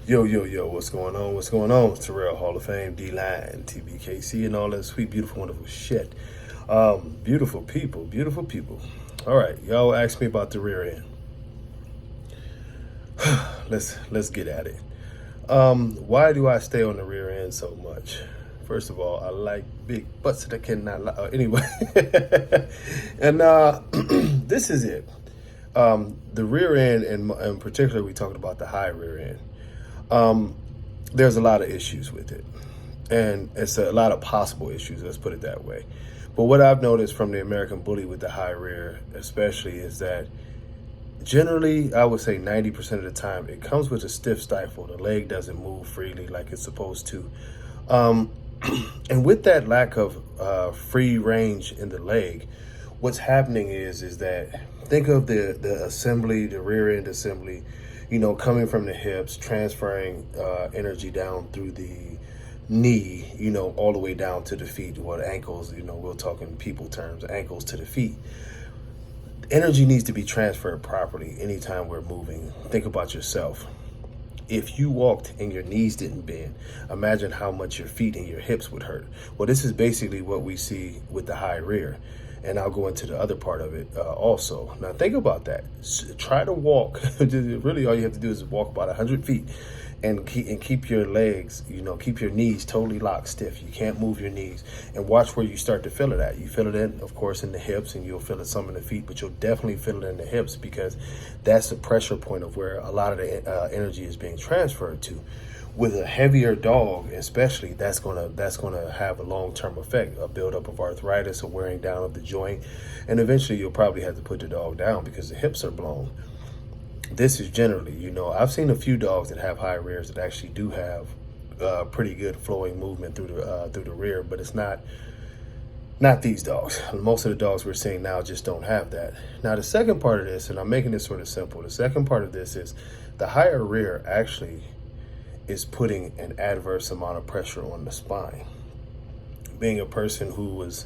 Yo, yo, yo, what's going on? What's going on? It's Terrell, Hall of Fame, D-Line, TBKC, and all that sweet, beautiful, wonderful shit. Beautiful people, beautiful people. All right, y'all asked me about the rear end. Let's get at it. Why do I stay on the rear end so much? First of all, I like big butts that cannot lie. Anyway, and this is it. The rear end, and in particular, we talked about the high rear end. There's a lot of issues with it, and it's a lot of possible issues, let's put it that way. But what I've noticed from the American Bully with the high rear especially is that generally, I would say 90% of the time, it comes with a stiff stifle. The leg doesn't move freely like it's supposed to. And with that lack of free range in the leg, what's happening is that think of the assembly, the rear end assembly, coming from the hips, transferring energy down through the knee, all the way down to the feet, or the ankles, we'll talk in people terms, ankles to the feet. Energy needs to be transferred properly anytime we're moving. Think about yourself. If you walked and your knees didn't bend, imagine how much your feet and your hips would hurt. Well, this is basically what we see with the high rear. And I'll go into the other part of it also. Now think about that. Try to walk. Really all you have to do is walk about 100 feet and keep your legs, keep your knees totally locked stiff. You can't move your knees, and watch where you start to feel it at. You feel it in, of course, in the hips, and you'll feel it some in the feet, but you'll definitely feel it in the hips because that's the pressure point of where a lot of the energy is being transferred to. With a heavier dog, especially, that's gonna have a long-term effect, a buildup of arthritis, a wearing down of the joint, and eventually you'll probably have to put the dog down because the hips are blown. This is generally, I've seen a few dogs that have high rears that actually do have pretty good flowing movement through the rear, but it's not these dogs. Most of the dogs we're seeing now just don't have that. Now, the second part of this, and I'm making this sort of simple, the second part of this is the higher rear actually is putting an adverse amount of pressure on the spine. Being a person who was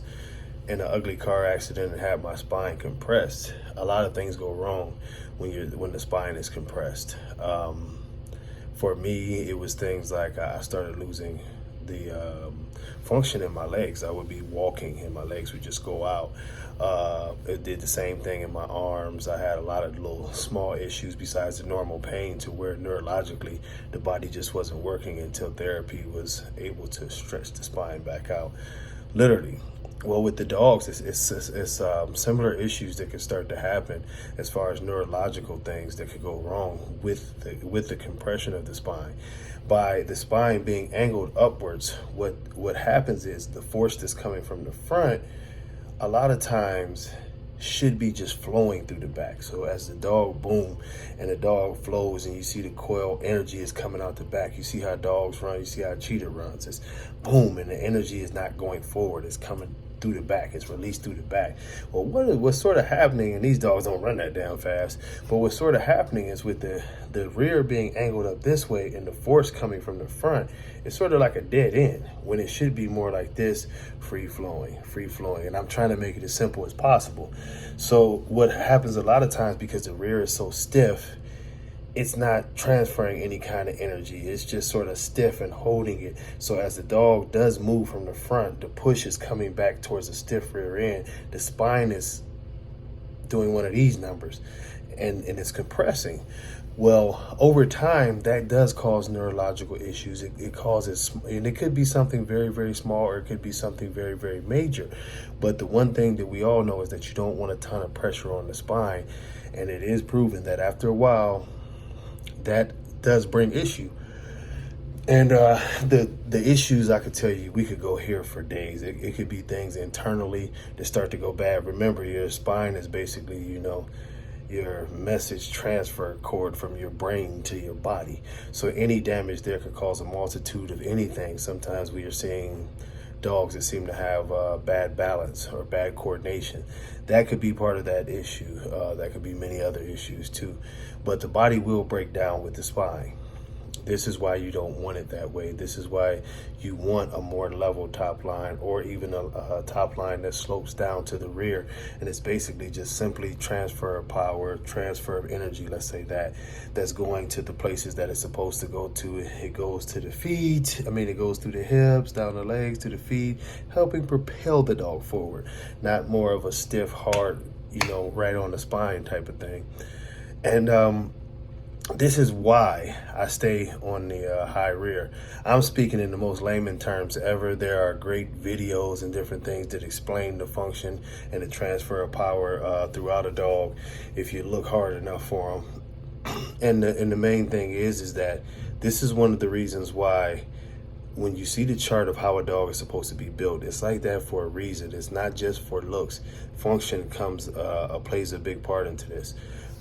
in an ugly car accident and had my spine compressed, a lot of things go wrong when the spine is compressed. For me, it was things like I started losing the function in my legs. I would be walking and my legs would just go out. It did the same thing in my arms. I had a lot of little small issues besides the normal pain, to where neurologically the body just wasn't working until therapy was able to stretch the spine back out, literally. Well, with the dogs, it's similar issues that can start to happen as far as neurological things that could go wrong with the compression of the spine. By the spine being angled upwards, what happens is the force that's coming from the front a lot of times should be just flowing through the back. So as the dog boom and the dog flows and you see the coil energy is coming out the back, you see how dogs run, you see how a cheetah runs, it's boom, and the energy is not going forward, it's coming through the back, it's released through the back. Well, what's sort of happening, and these dogs don't run that damn fast, but what's sort of happening is with the rear being angled up this way and the force coming from the front, it's sort of like a dead end when it should be more like this, free flowing. And I'm trying to make it as simple as possible. So what happens a lot of times, because the rear is so stiff, it's not transferring any kind of energy. It's just sort of stiff and holding it. So as the dog does move from the front, the push is coming back towards the stiff rear end. The spine is doing one of these numbers and it's compressing. Well, over time, that does cause neurological issues. It causes, and it could be something very, very small, or it could be something very, very major. But the one thing that we all know is that you don't want a ton of pressure on the spine. And it is proven that after a while, that does bring issue. And the issues, I could tell you, we could go here for days. It could be things internally that start to go bad. Remember, your spine is basically, your message transfer cord from your brain to your body. So any damage there could cause a multitude of anything. Sometimes we are seeing dogs that seem to have bad balance or bad coordination. That could be part of that issue. That could be many other issues too. But the body will break down with the spine. This is why you don't want it that way. This is why you want a more level top line, or even a top line that slopes down to the rear. And it's basically just simply transfer of power, transfer of energy, let's say that's going to the places that it's supposed to go to. It goes to the feet. It goes through the hips, down the legs, to the feet, helping propel the dog forward. Not more of a stiff, hard, right on the spine type of thing. And this is why I stay on the high rear. I'm speaking in the most layman terms ever. There are great videos and different things that explain the function and the transfer of power throughout a dog if you look hard enough for them. And the main thing is that this is one of the reasons why when you see the chart of how a dog is supposed to be built, it's like that for a reason. It's not just for looks. Function plays a big part into this.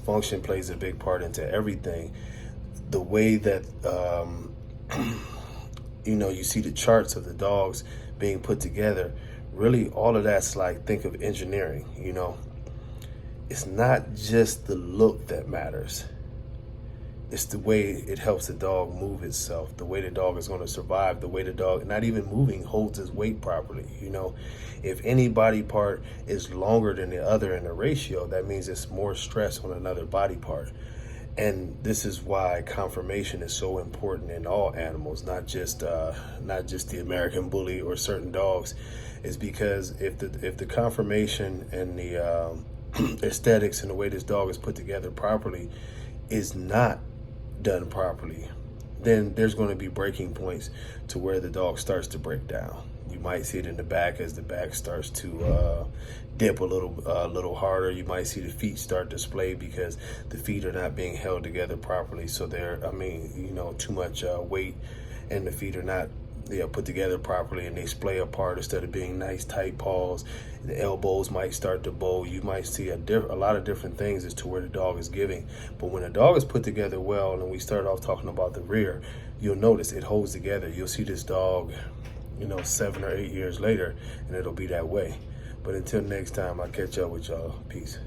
Function plays a big part into everything. The way that you see the charts of the dogs being put together, really all of that's like, think of engineering. It's not just the look that matters. It's the way it helps the dog move itself, the way the dog is going to survive, the way the dog, not even moving, holds its weight properly. If any body part is longer than the other in a ratio, that means it's more stress on another body part. And this is why conformation is so important in all animals, not just the American bully or certain dogs. Is because if the conformation and the aesthetics and the way this dog is put together properly is not done properly, then there's going to be breaking points to where the dog starts to break down. You might see it in the back as the back starts to dip a little harder. You might see the feet start to splay because the feet are not being held together properly. So too much weight, and the feet are not put together properly, and they splay apart instead of being nice tight paws. The elbows might start to bow. You might see a lot of different things as to where the dog is giving. But when a dog is put together well, and we start off talking about the rear, you'll notice it holds together. You'll see this dog 7 or 8 years later, and it'll be that way. But until next time, I'll catch up with y'all. Peace.